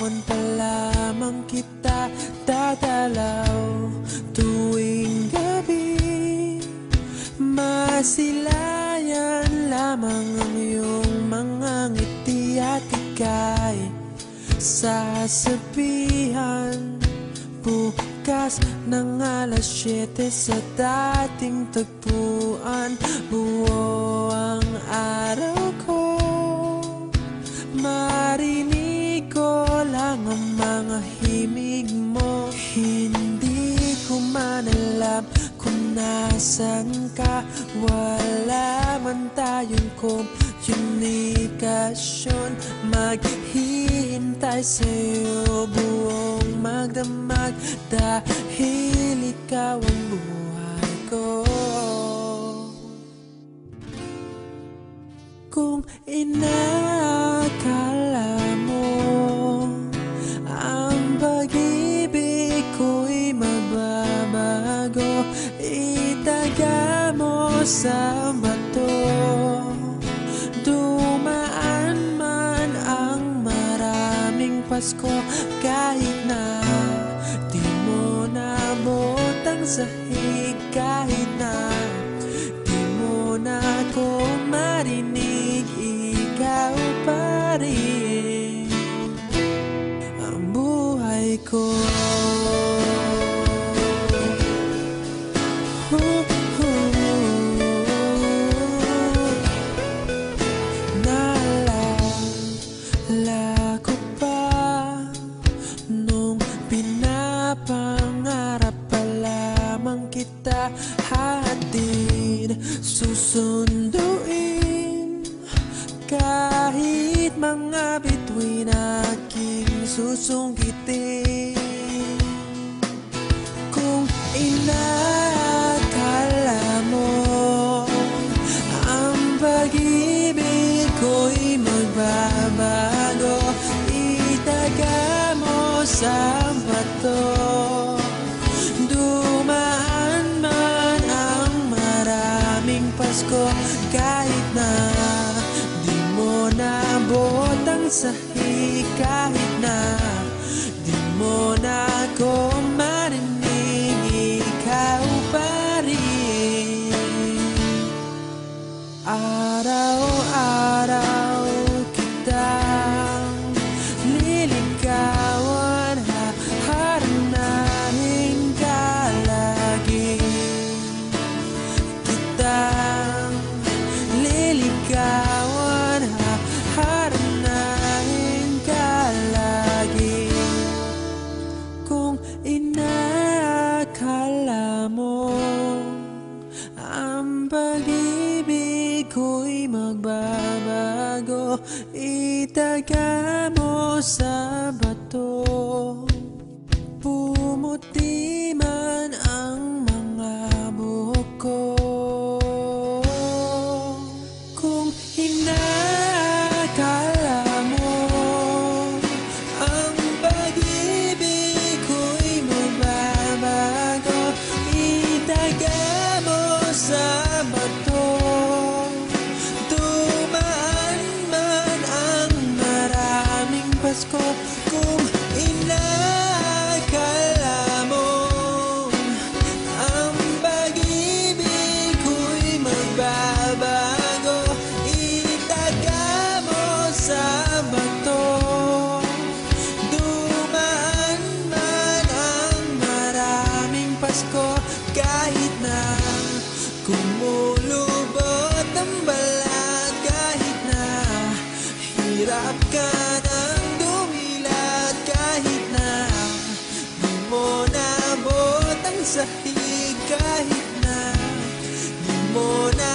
Ngayon pa lamang kita dadalaw tuwing gabi. Masilayan lamang ang iyong mga ngiti at ika'y sasabihan bukas ng alas 7 sa dating tagpuan. Buo ang araw ko, marinig ko lang ang mga himig mo. Hindi ko man alam kung nasan ka, wala man tayong komunikasyon. Maghihintay sa'yo buong magdamag dahil ikaw ang buhay ko. Kung inakala mo ang pag-ibig ko'y mababago, itaga mo sa bato. Dumaan man ang maraming Pasko, kahit na di mo naabot ang sahig, kahit na di mo na ako marinig, ikaw pa rin ang buhay ko. Naalala ko pa nung pinapangarap pa lamang kita, hatid susunduin kahit mga bituin aking susungkitin. Kung inakala mo ang pag-ibig ko'y magbabago, itaga mo sa bato. Dumaan man ang maraming Pasko, kahit na di mo naabot ang sahig, kahit na di mo na ako marinig, ikaw pa rin. Araw-araw kitang liligawan, haharanahin ka lagi. Kitang liligawan, haharanahin ka lagi. Kung inakala mo ang pag-ibig ko'y magbabago, itaga mo sa bato. Pumuti man ang mga buhok ko. Kung inakala mo ang pag-ibig ko'y magbabago, itaga mo sa bato. Dumaan man ang maraming Pasko, kung inakala mo ang pag-ibig ko'y magbabago, itaga mo sa bato. Dumaan man ang maraming Pasko, kahit na kumulubot ang balat, kahit na hirap ka ng dumilat, kahit na di mo naabot ang sahig, kahit na di mo na